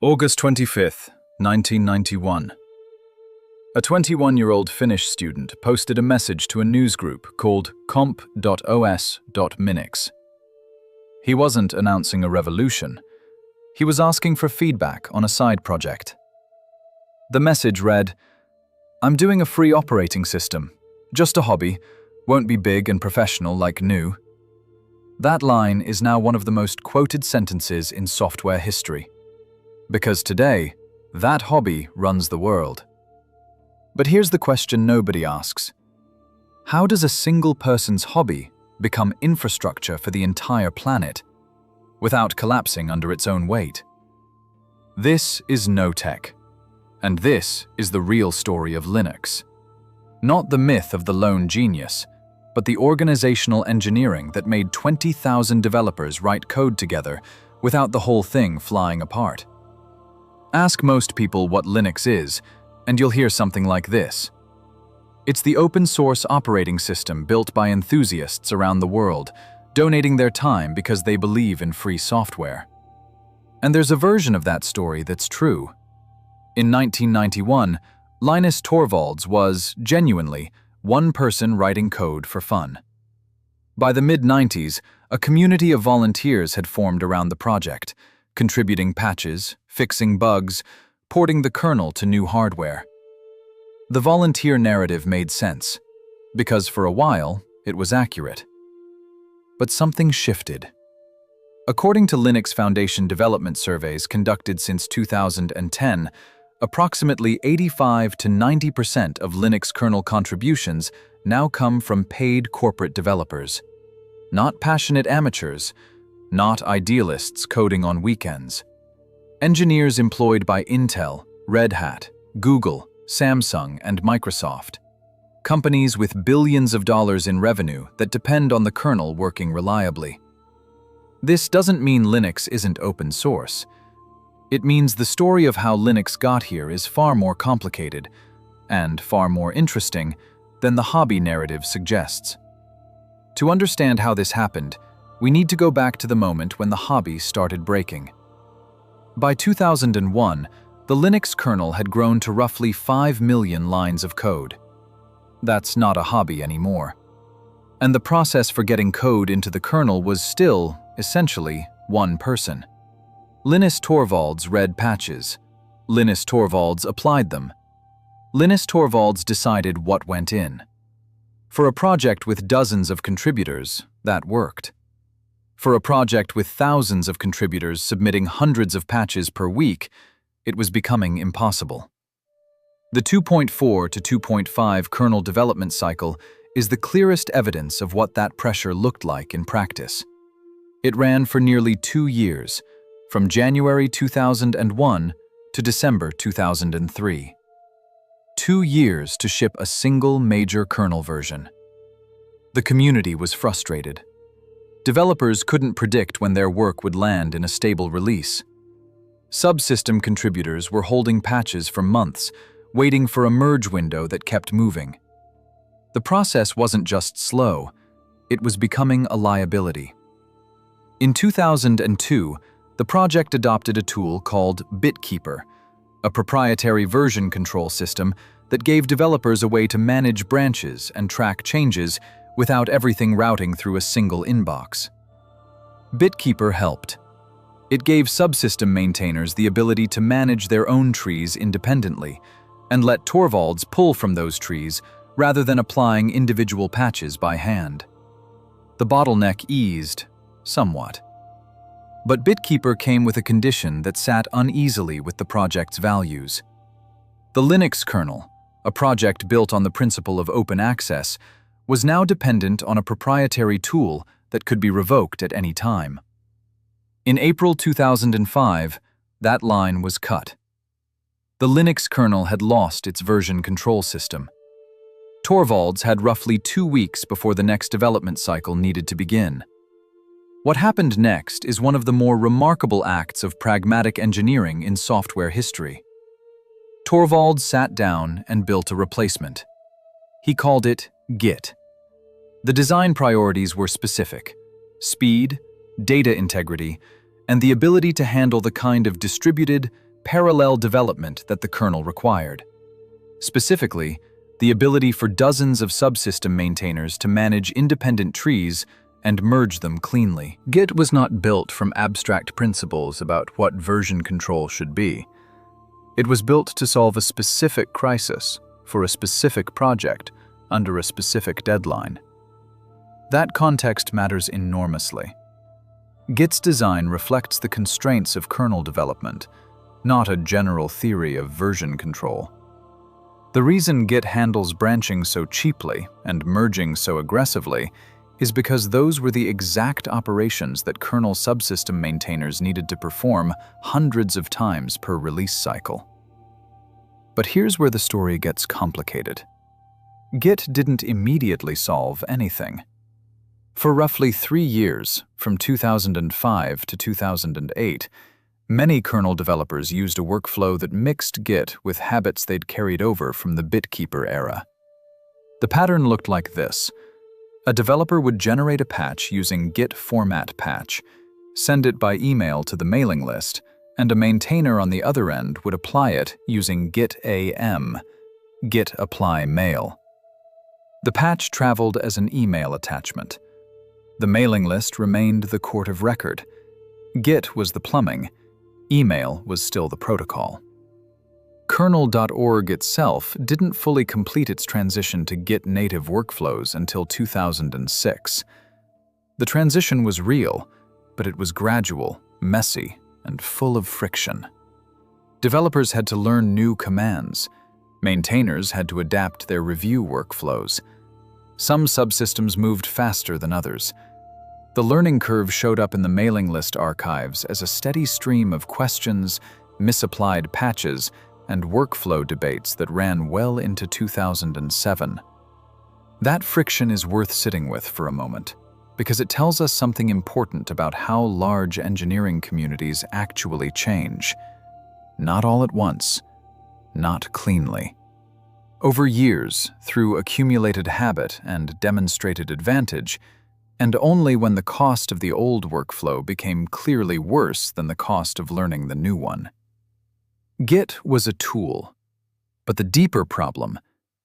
August 25th, 1991. A 21-year-old Finnish student posted a message to a newsgroup called comp.os.minix. He wasn't announcing a revolution. He was asking for feedback on a side project. The message read, "I'm doing a free operating system. Just a hobby. Won't be big and professional like GNU." That line is now one of the most quoted sentences in software history. Because today, that hobby runs the world. But here's the question nobody asks. How does a single person's hobby become infrastructure for the entire planet without collapsing under its own weight? This is no-tech, and this is the real story of Linux. Not the myth of the lone genius, but the organizational engineering that made 20,000 developers write code together without the whole thing flying apart. Ask most people what Linux is, and you'll hear something like this. It's the open-source operating system built by enthusiasts around the world, donating their time because they believe in free software. And there's a version of that story that's true. In 1991, Linus Torvalds was, genuinely, one person writing code for fun. By the mid-90s, a community of volunteers had formed around the project, contributing patches, fixing bugs, porting the kernel to new hardware. The volunteer narrative made sense, because for a while, it was accurate. But something shifted. According to Linux Foundation development surveys conducted since 2010, approximately 85 to 90% of Linux kernel contributions now come from paid corporate developers. Not passionate amateurs, not idealists coding on weekends. Engineers employed by Intel, Red Hat, Google, Samsung, and Microsoft. Companies with billions of dollars in revenue that depend on the kernel working reliably. This doesn't mean Linux isn't open source. It means the story of how Linux got here is far more complicated and far more interesting than the hobby narrative suggests. To understand how this happened, we need to go back to the moment when the hobby started breaking. By 2001, the Linux kernel had grown to roughly 5 million lines of code. That's not a hobby anymore. And the process for getting code into the kernel was still, essentially, one person. Linus Torvalds read patches. Linus Torvalds applied them. Linus Torvalds decided what went in. For a project with dozens of contributors, that worked. For a project with thousands of contributors submitting hundreds of patches per week, it was becoming impossible. The 2.4 to 2.5 kernel development cycle is the clearest evidence of what that pressure looked like in practice. It ran for nearly 2 years, from January 2001 to December 2003. 2 years to ship a single major kernel version. The community was frustrated. Developers couldn't predict when their work would land in a stable release. Subsystem contributors were holding patches for months, waiting for a merge window that kept moving. The process wasn't just slow, it was becoming a liability. In 2002, the project adopted a tool called BitKeeper, a proprietary version control system that gave developers a way to manage branches and track changes without everything routing through a single inbox. BitKeeper helped. It gave subsystem maintainers the ability to manage their own trees independently and let Torvalds pull from those trees rather than applying individual patches by hand. The bottleneck eased, somewhat. But BitKeeper came with a condition that sat uneasily with the project's values. The Linux kernel, a project built on the principle of open access, was now dependent on a proprietary tool that could be revoked at any time. In April 2005, that line was cut. The Linux kernel had lost its version control system. Torvalds had roughly 2 weeks before the next development cycle needed to begin. What happened next is one of the more remarkable acts of pragmatic engineering in software history. Torvalds sat down and built a replacement. He called it Git. The design priorities were specific: speed, data integrity, and the ability to handle the kind of distributed, parallel development that the kernel required. Specifically, the ability for dozens of subsystem maintainers to manage independent trees and merge them cleanly. Git was not built from abstract principles about what version control should be. It was built to solve a specific crisis for a specific project under a specific deadline. That context matters enormously. Git's design reflects the constraints of kernel development, not a general theory of version control. The reason Git handles branching so cheaply and merging so aggressively is because those were the exact operations that kernel subsystem maintainers needed to perform hundreds of times per release cycle. But here's where the story gets complicated. Git didn't immediately solve anything. For roughly 3 years, from 2005 to 2008, many kernel developers used a workflow that mixed Git with habits they'd carried over from the BitKeeper era. The pattern looked like this. A developer would generate a patch using Git format patch, send it by email to the mailing list, and a maintainer on the other end would apply it using Git AM, Git apply mail. The patch traveled as an email attachment. The mailing list remained the court of record. Git was the plumbing. Email was still the protocol. Kernel.org itself didn't fully complete its transition to Git native workflows until 2006. The transition was real, but it was gradual, messy, and full of friction. Developers had to learn new commands. Maintainers had to adapt their review workflows. Some subsystems moved faster than others. The learning curve showed up in the mailing list archives as a steady stream of questions, misapplied patches, and workflow debates that ran well into 2007. That friction is worth sitting with for a moment, because it tells us something important about how large engineering communities actually change. Not all at once, not cleanly. Over years, through accumulated habit and demonstrated advantage, and only when the cost of the old workflow became clearly worse than the cost of learning the new one. Git was a tool, but the deeper problem,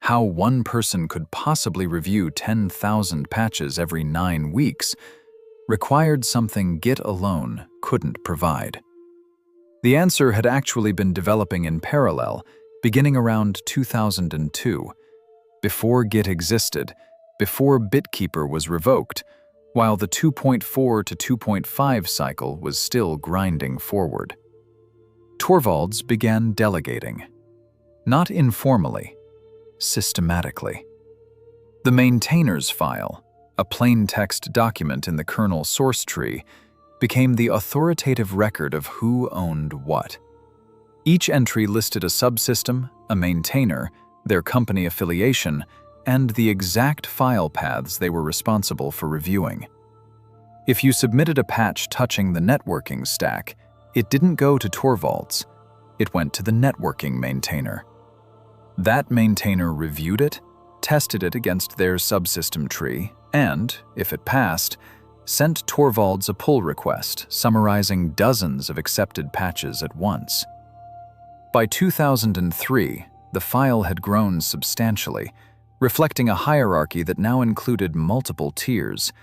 how one person could possibly review 10,000 patches every 9 weeks, required something Git alone couldn't provide. The answer had actually been developing in parallel, beginning around 2002, before Git existed, before BitKeeper was revoked, while the 2.4 to 2.5 cycle was still grinding forward. Torvalds began delegating, not informally, systematically. The maintainers file, a plain text document in the kernel source tree, became the authoritative record of who owned what. Each entry listed a subsystem, a maintainer, their company affiliation, and the exact file paths they were responsible for reviewing. If you submitted a patch touching the networking stack, it didn't go to Torvalds, it went to the networking maintainer. That maintainer reviewed it, tested it against their subsystem tree, and, if it passed, sent Torvalds a pull request summarizing dozens of accepted patches at once. By 2003, the file had grown substantially, reflecting a hierarchy that now included multiple tiers.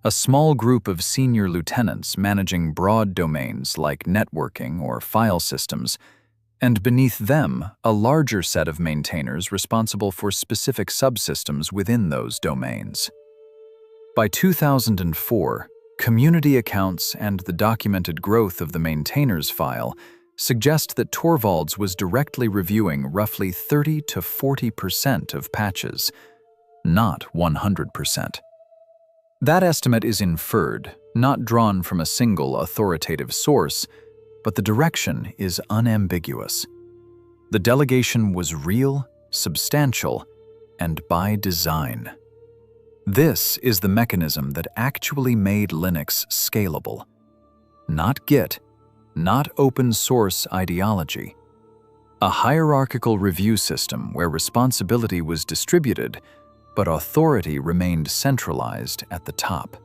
A small group of senior lieutenants managing broad domains like networking or file systems, and beneath them, a larger set of maintainers responsible for specific subsystems within those domains. By 2004, community accounts and the documented growth of the maintainers file suggest that Torvalds was directly reviewing roughly 30 to 40% of patches, not 100%. That estimate is inferred, not drawn from a single authoritative source, but the direction is unambiguous. The delegation was real, substantial, and by design. This is the mechanism that actually made Linux scalable. Not Git, not open source ideology. A hierarchical review system where responsibility was distributed, but authority remained centralized at the top.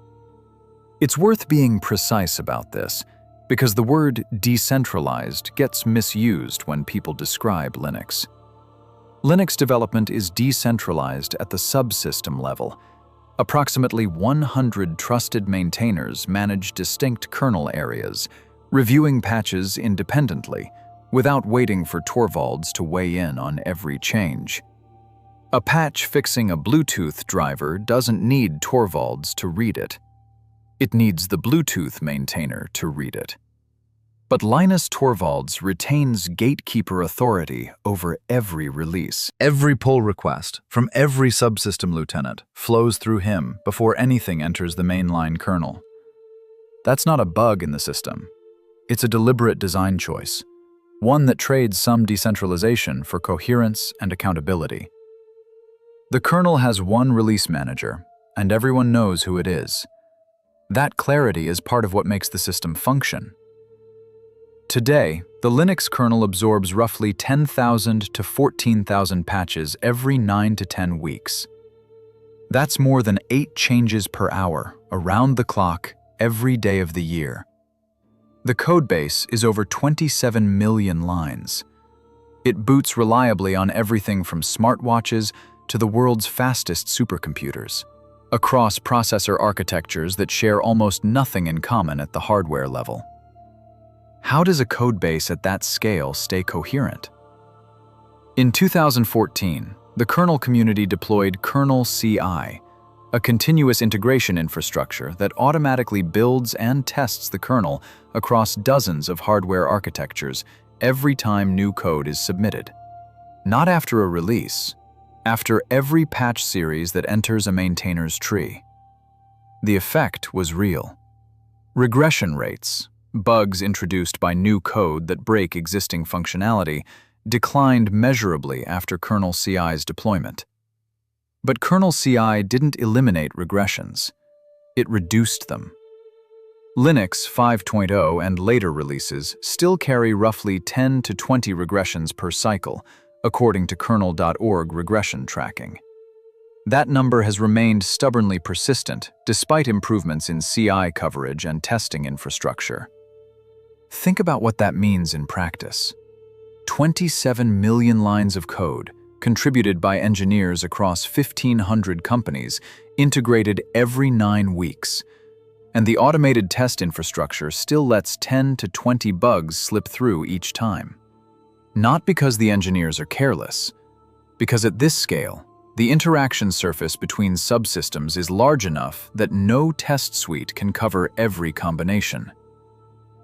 It's worth being precise about this, Because the word decentralized gets misused when people describe Linux. Linux development is decentralized at the subsystem level. Approximately 100 trusted maintainers manage distinct kernel areas, reviewing patches independently, without waiting for Torvalds to weigh in on every change. A patch fixing a Bluetooth driver doesn't need Torvalds to read it. It needs the Bluetooth maintainer to read it. But Linus Torvalds retains gatekeeper authority over every release. Every pull request from every subsystem lieutenant flows through him before anything enters the mainline kernel. That's not a bug in the system. It's a deliberate design choice, one that trades some decentralization for coherence and accountability. The kernel has one release manager, and everyone knows who it is. That clarity is part of what makes the system function. Today, the Linux kernel absorbs roughly 10,000 to 14,000 patches every 9 to 10 weeks. That's more than 8 changes per hour, around the clock, every day of the year. The codebase is over 27 million lines. It boots reliably on everything from smartwatches to the world's fastest supercomputers, across processor architectures that share almost nothing in common at the hardware level. How does a codebase at that scale stay coherent? In 2014, the kernel community deployed kernel CI, a continuous integration infrastructure that automatically builds and tests the kernel across dozens of hardware architectures every time new code is submitted. Not after a release, after every patch series that enters a maintainer's tree. The effect was real. Regression rates, bugs introduced by new code that break existing functionality, declined measurably after kernel CI's deployment. But kernel CI didn't eliminate regressions. It reduced them. Linux 5.0 and later releases still carry roughly 10 to 20 regressions per cycle, according to kernel.org regression tracking. That number has remained stubbornly persistent despite improvements in CI coverage and testing infrastructure. Think about what that means in practice. 27 million lines of code, contributed by engineers across 1,500 companies, integrated every 9 weeks. And the automated test infrastructure still lets 10 to 20 bugs slip through each time. Not because the engineers are careless, because at this scale, the interaction surface between subsystems is large enough that no test suite can cover every combination.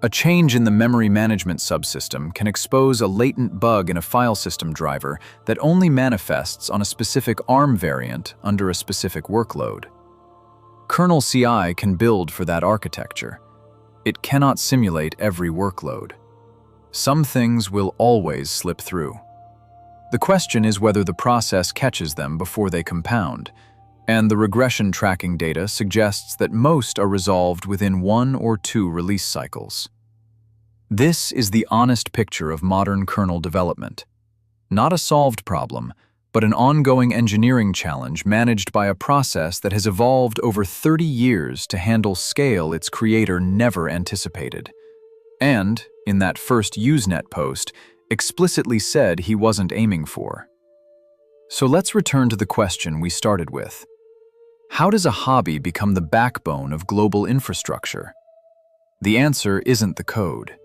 A change in the memory management subsystem can expose a latent bug in a file system driver that only manifests on a specific ARM variant under a specific workload. Kernel CI can build for that architecture. It cannot simulate every workload. Some things will always slip through. The question is whether the process catches them before they compound, and the regression tracking data suggests that most are resolved within 1 or 2 release cycles. This is the honest picture of modern kernel development. Not a solved problem, but an ongoing engineering challenge managed by a process that has evolved over 30 years to handle scale its creator never anticipated. And, in that first Usenet post, explicitly said he wasn't aiming for. So let's return to the question we started with. How does a hobby become the backbone of global infrastructure? The answer isn't the code.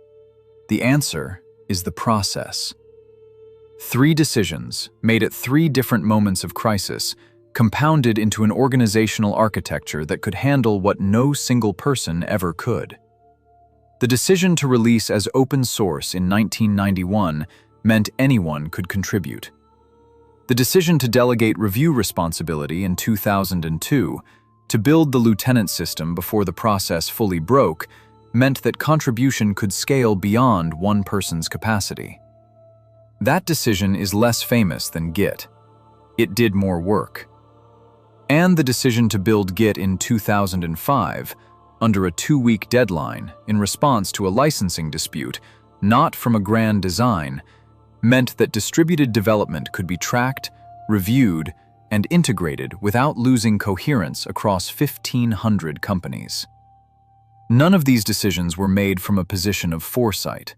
The answer is the process. 3 decisions, made at 3 different moments of crisis, compounded into an organizational architecture that could handle what no single person ever could. The decision to release as open source in 1991 meant anyone could contribute. The decision to delegate review responsibility in 2002, to build the lieutenant system before the process fully broke, meant that contribution could scale beyond one person's capacity. That decision is less famous than Git. It did more work. And the decision to build Git in 2005, under a 2-week deadline in response to a licensing dispute, not from a grand design, meant that distributed development could be tracked, reviewed, and integrated without losing coherence across 1,500 companies. None of these decisions were made from a position of foresight.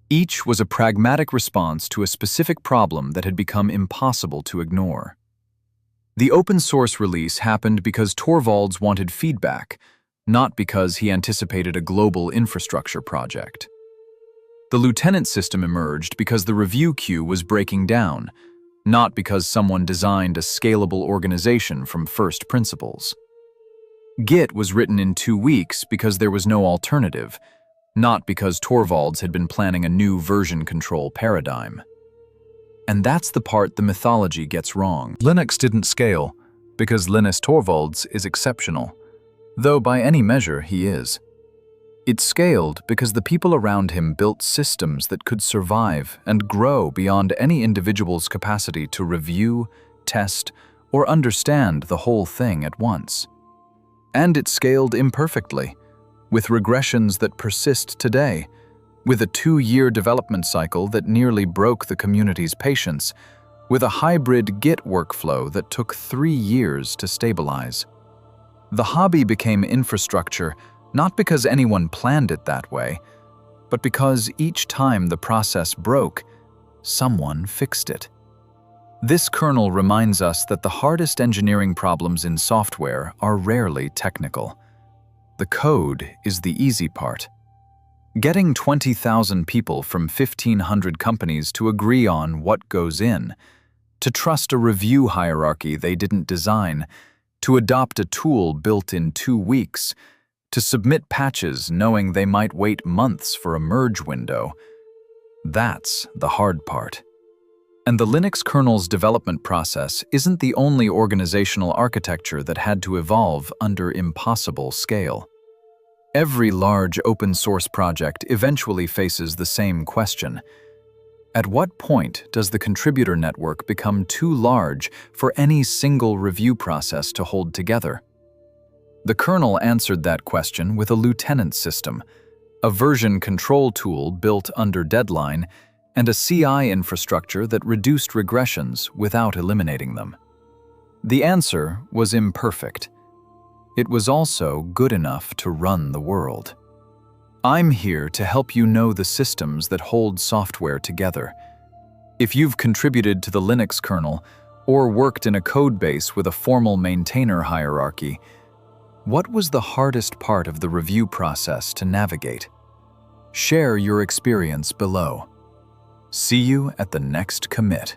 Each was a pragmatic response to a specific problem that had become impossible to ignore. The open source release happened because Torvalds wanted feedback, not because he anticipated a global infrastructure project. The lieutenant system emerged because the review queue was breaking down, not because someone designed a scalable organization from first principles. Git was written in 2 weeks because there was no alternative, not because Torvalds had been planning a new version control paradigm. And that's the part the mythology gets wrong. Linux didn't scale because Linus Torvalds is exceptional, though by any measure he is. It scaled because the people around him built systems that could survive and grow beyond any individual's capacity to review, test, or understand the whole thing at once. And it scaled imperfectly, with regressions that persist today, with a 2-year development cycle that nearly broke the community's patience, with a hybrid Git workflow that took 3 years to stabilize. The hobby became infrastructure not because anyone planned it that way, but because each time the process broke, someone fixed it. This kernel reminds us that the hardest engineering problems in software are rarely technical. The code is the easy part. Getting 20,000 people from 1,500 companies to agree on what goes in, to trust a review hierarchy they didn't design, to adopt a tool built in 2 weeks, to submit patches knowing they might wait months for a merge window. That's the hard part. And the Linux kernel's development process isn't the only organizational architecture that had to evolve under impossible scale. Every large open source project eventually faces the same question. At what point does the contributor network become too large for any single review process to hold together? The kernel answered that question with a lieutenant system, a version control tool built under deadline, and a CI infrastructure that reduced regressions without eliminating them. The answer was imperfect. It was also good enough to run the world. I'm here to help you know the systems that hold software together. If you've contributed to the Linux kernel or worked in a codebase with a formal maintainer hierarchy, what was the hardest part of the review process to navigate? Share your experience below. See you at the next commit.